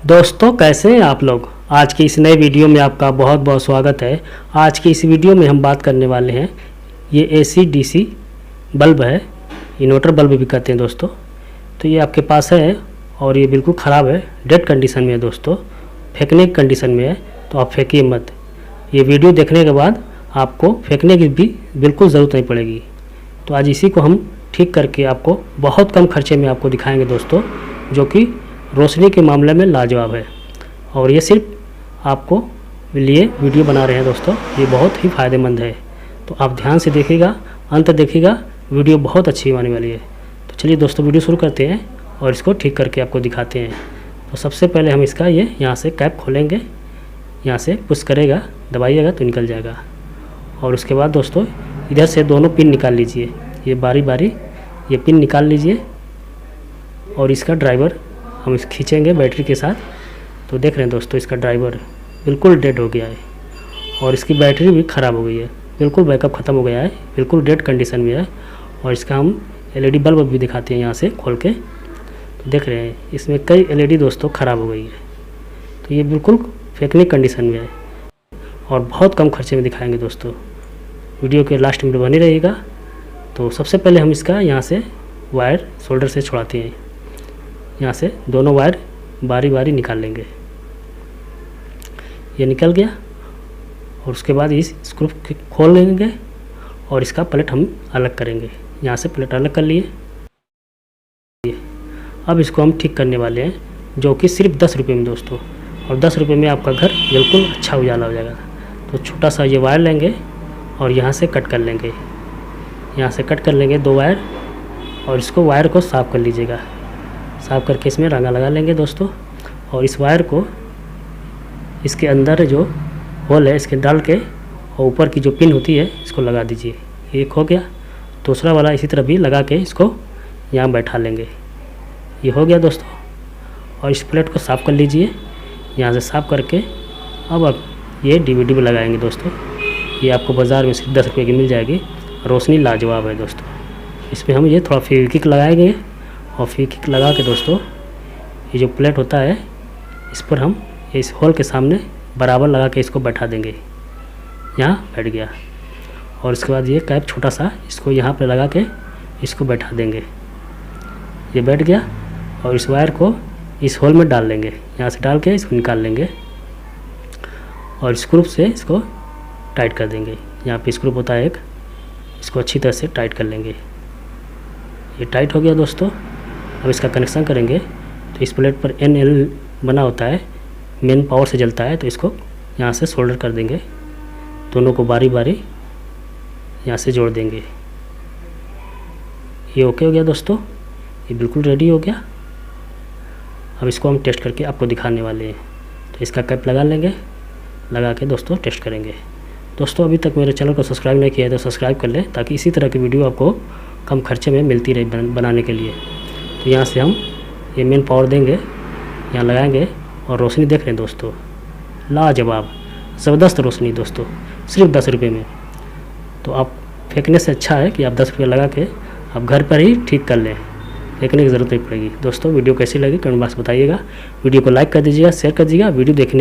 दोस्तों कैसे हैं आप लोग। आज की इस नए वीडियो में आपका बहुत बहुत स्वागत है। आज की इस वीडियो में हम बात करने वाले हैं, ये एसी डीसी बल्ब है, इन्वर्टर बल्ब भी कहते हैं दोस्तों। तो ये आपके पास है और ये बिल्कुल ख़राब है, डेड कंडीशन में है दोस्तों, फेंकने की कंडीशन में है। तो आप फेंकिए मत। ये वीडियो देखने के बाद आपको फेंकने की भी बिल्कुल ज़रूरत नहीं पड़ेगी। तो आज इसी को हम ठीक करके आपको बहुत कम खर्चे में आपको दिखाएंगे दोस्तों, जो कि रोशनी के मामले में लाजवाब है। और ये सिर्फ आपको लिए वीडियो बना रहे हैं दोस्तों, ये बहुत ही फ़ायदेमंद है। तो आप ध्यान से देखिएगा, अंत देखिएगा, वीडियो बहुत अच्छी होने वाली है। तो चलिए दोस्तों वीडियो शुरू करते हैं और इसको ठीक करके आपको दिखाते हैं। तो सबसे पहले हम इसका ये यहाँ से कैप खोलेंगे, यहाँ से पुश करेगा, दबाइएगा तो निकल जाएगा। और उसके बाद दोस्तों इधर से दोनों पिन निकाल लीजिए, ये बारी बारी ये पिन निकाल लीजिए। और इसका ड्राइवर हम इस खींचेंगे बैटरी के साथ। तो देख रहे हैं दोस्तों, इसका ड्राइवर बिल्कुल डेड हो गया है और इसकी बैटरी भी ख़राब हो गई है, बिल्कुल बैकअप ख़त्म हो गया है, बिल्कुल डेड कंडीशन में है। और इसका हम एलईडी बल्ब भी दिखाते हैं यहाँ से खोल के। तो देख रहे हैं इसमें कई एलईडी दोस्तों ख़राब हो गई है। तो ये बिल्कुल फेंकने कंडीशन में है और बहुत कम खर्चे में दिखाएंगे दोस्तों। वीडियो के लास्ट में बने रहिएगा। तो सबसे पहले हम इसका यहाँ से वायर शोल्डर से छुड़ाते हैं, यहाँ से दोनों वायर बारी बारी निकाल लेंगे। ये निकल गया और उसके बाद इस स्क्रू खोल लेंगे और इसका प्लेट हम अलग करेंगे। यहाँ से प्लेट अलग कर लिए। अब इसको हम ठीक करने वाले हैं, जो कि सिर्फ 10 रुपये में दोस्तों। और 10 रुपये में आपका घर बिल्कुल अच्छा उजाला हो जाएगा। तो छोटा सा ये वायर लेंगे और यहाँ से कट कर लेंगे, यहाँ से कट कर लेंगे 2 वायर। और इसको वायर को साफ़ कर लीजिएगा, साफ़ करके इसमें रंगा लगा लेंगे दोस्तों। और इस वायर को इसके अंदर जो होल है इसके डाल के और ऊपर की जो पिन होती है इसको लगा दीजिए। एक हो गया, दूसरा वाला इसी तरह भी लगा के इसको यहाँ बैठा लेंगे। ये हो गया दोस्तों। और इस प्लेट को साफ़ कर लीजिए, यहाँ से साफ़ करके अब ये डीवीडी में लगाएंगे दोस्तों। ये आपको बाज़ार में सिर्फ 10 रुपये की मिल जाएगी। रोशनी लाजवाब है दोस्तों। इसमें हम ये थोड़ा फेविक्विक लगाएंगे और फेविक्विक लगा के दोस्तों ये जो प्लेट होता है इस पर हम इस होल के सामने बराबर लगा के इसको बैठा देंगे। यहाँ बैठ गया। और उसके बाद ये कैप छोटा सा इसको यहाँ पे लगा के इसको बैठा देंगे। ये बैठ गया। और इस वायर को इस होल में डाल लेंगे, यहाँ से डाल के इसको निकाल लेंगे और स्क्रू से इसको टाइट कर देंगे। यहाँ पे स्क्रू होता है एक, इसको अच्छी तरह से टाइट कर लेंगे। ये टाइट हो गया दोस्तों। अब इसका कनेक्शन करेंगे तो इस प्लेट पर NL बना होता है, मेन पावर से जलता है। तो इसको यहाँ से सोल्डर कर देंगे, दोनों को बारी बारी यहाँ से जोड़ देंगे। ये ओके हो गया दोस्तों, ये बिल्कुल रेडी हो गया। अब इसको हम टेस्ट करके आपको दिखाने वाले हैं। तो इसका कैप लगा लेंगे, लगा के दोस्तों टेस्ट करेंगे। दोस्तों अभी तक मेरे चैनल को सब्सक्राइब नहीं किया है तो सब्सक्राइब कर लें, ताकि इसी तरह की वीडियो आपको कम खर्चे में मिलती रहे बनाने के लिए। तो यहाँ से हम ये मेन पावर देंगे, यहाँ लगाएंगे और रोशनी देख रहे हैं दोस्तों, लाजवाब ज़बरदस्त रोशनी दोस्तों, सिर्फ 10 रुपये में। तो आप फेंकने से अच्छा है कि आप 10 रुपये लगा के आप घर पर ही ठीक कर लें, फेंकने की ज़रूरत नहीं पड़ेगी। दोस्तों वीडियो कैसी लगी कमेंट बॉक्स बताइएगा। वीडियो को लाइक कर दीजिएगा, शेयर कर दीजिएगा। वीडियो देखने